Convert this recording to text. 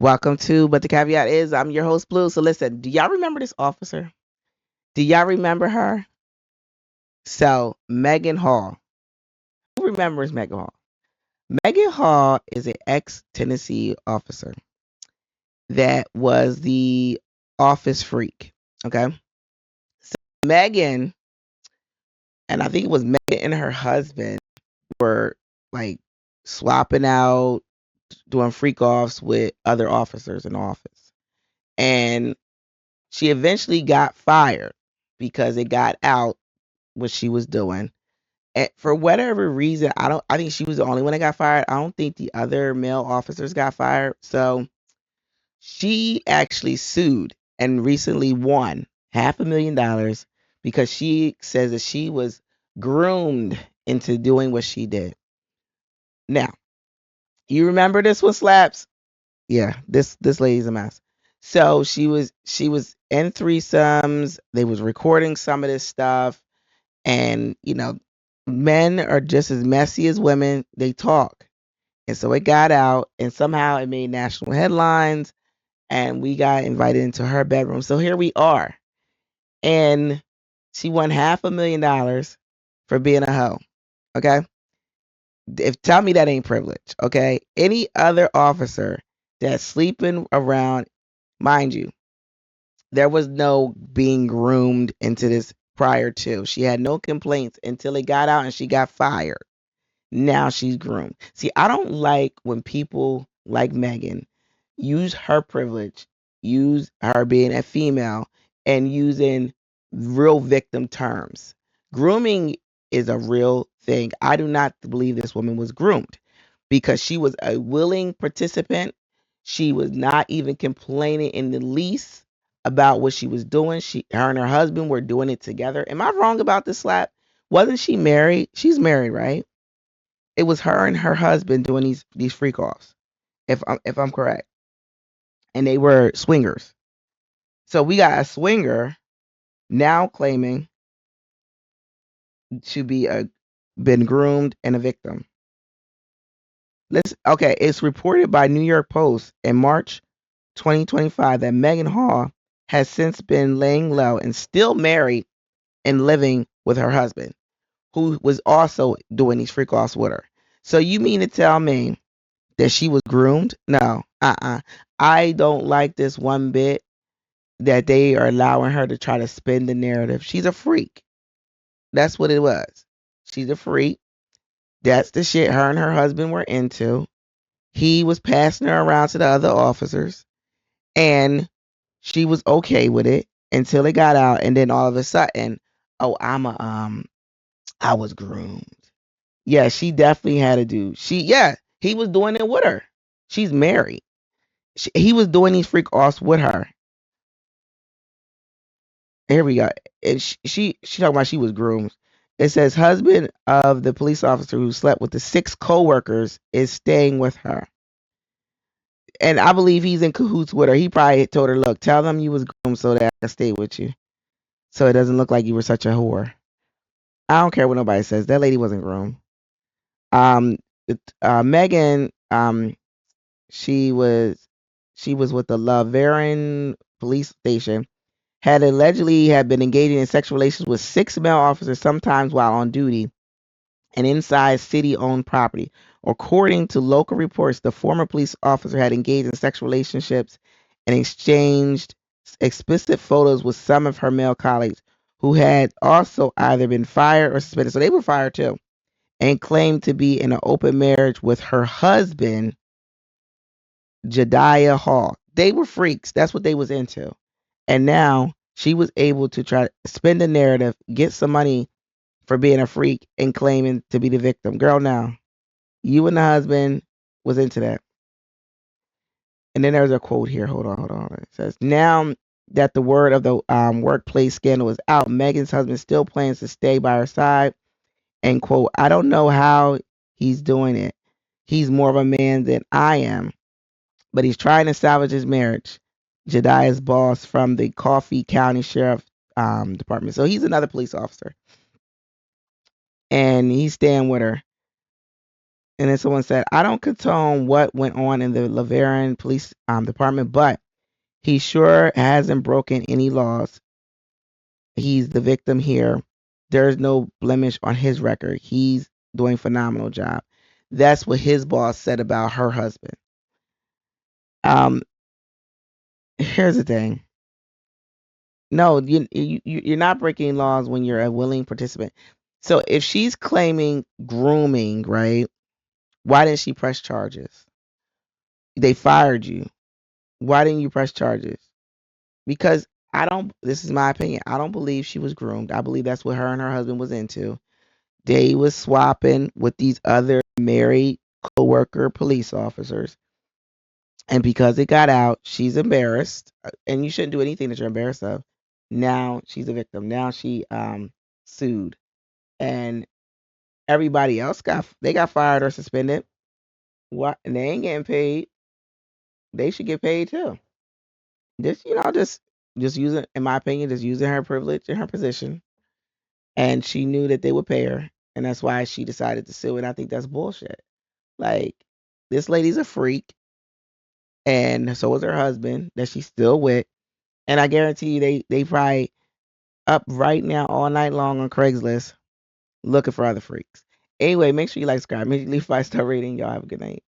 Welcome to, but the caveat is I'm your host, Blue. So listen, do y'all remember this officer? Do y'all remember her? So Megan Hall. Who remembers Megan Hall? Megan Hall is an ex Tennessee officer that was the office freak. Okay. So Megan, and I think it was Megan and her husband were like swapping out, doing freak offs with other officers in the office. And she eventually got fired because it got out what she was doing. And for whatever reason, I think she was the only one that got fired. I don't think the other male officers got fired. So she actually sued and recently won $500,000 because she says that she was groomed into doing what she did. Now, you remember this one, Slaps? Yeah, this lady's a mess. So she was in threesomes. They was recording some of this stuff, and men are just as messy as women. They talk, and so it got out, and somehow it made national headlines, and we got invited into her bedroom. So here we are, and she won $500,000 for being a hoe. Okay, if tell me that ain't privilege. Okay, any other officer that's sleeping around, mind you, there was no being groomed into this prior to. She had no complaints until it got out and she got fired. Now she's groomed. See, I don't like when people like Megan use her privilege, use her being a female, and using real victim terms. Grooming is a real thing. I do not believe this woman was groomed because she was a willing participant. She was not even complaining in the least about what she was doing. Her and her husband were doing it together. Am I wrong about this, Slap? Wasn't she married? She's married, right? It was her and her husband doing these freak offs, if I'm correct, and they were swingers. So we got a swinger now claiming to be a been groomed and a victim. Let's okay. It's reported by New York Post in March 2025 that Megan Hall has since been laying low and still married and living with her husband, who was also doing these freak offs with her. So you mean to tell me that she was groomed? No. I don't like this one bit that they are allowing her to try to spin the narrative. She's a freak. That's what it was. She's a freak. That's the shit her and her husband were into. He was passing her around to the other officers, and she was okay with it until it got out, and then all of a sudden, oh, I was groomed. Yeah, she definitely had a dude. He was doing it with her. She's married. He was doing these freak offs with her. Here we go. And she talking about she was groomed. It says husband of the police officer who slept with the six co-workers is staying with her. And I believe he's in cahoots with her. He probably told her, look, tell them you was groomed so that I can stay with you. So it doesn't look like you were such a whore. I don't care what nobody says. That lady wasn't groomed. Um, Megan, she was she was with the Laverne police station, had allegedly had been engaging in sexual relations with six male officers, sometimes while on duty and inside city-owned property. According to local reports, the former police officer had engaged in sexual relationships and exchanged explicit photos with some of her male colleagues who had also either been fired or suspended. So they were fired too, and claimed to be in an open marriage with her husband, Jediah Hall. They were freaks. That's what they was into. And now she was able to try to spin the narrative, get some money for being a freak and claiming to be the victim. Girl, now you and the husband was into that. And then there's a quote here. Hold on. It says, now that the word of the workplace scandal is out, Megan's husband still plans to stay by her side. And quote, I don't know how he's doing it. He's more of a man than I am, but he's trying to salvage his marriage. Jediah's boss from the Coffee County Sheriff Department. So he's another police officer. And he's staying with her. And then someone said, I don't condone what went on in the Laverne Police Department, but he sure hasn't broken any laws. He's the victim here. There's no blemish on his record. He's doing a phenomenal job. That's what his boss said about her husband. Um, Here's the thing. No, you're not breaking laws when you're a willing participant. So if she's claiming grooming, right? Why didn't she press charges? They fired you. Why didn't you press charges? Because I don't. This is my opinion. I don't believe she was groomed. I believe that's what her and her husband was into. They was swapping with these other married co-worker police officers, and because it got out, she's embarrassed, and you shouldn't do anything that you're embarrassed of. Now she's a victim. Now she sued, and everybody else got fired or suspended. What? And they ain't getting paid. They should get paid too. Just just using, in my opinion, just using her privilege and her position, and she knew that they would pay her, and that's why she decided to sue. And I think that's bullshit. Like, this lady's a freak, and so is her husband that she's still with. And I guarantee you, they probably up right now all night long on Craigslist looking for other freaks. Anyway, make sure you like, subscribe, make sure you leave 5-star rating. Y'all have a good night.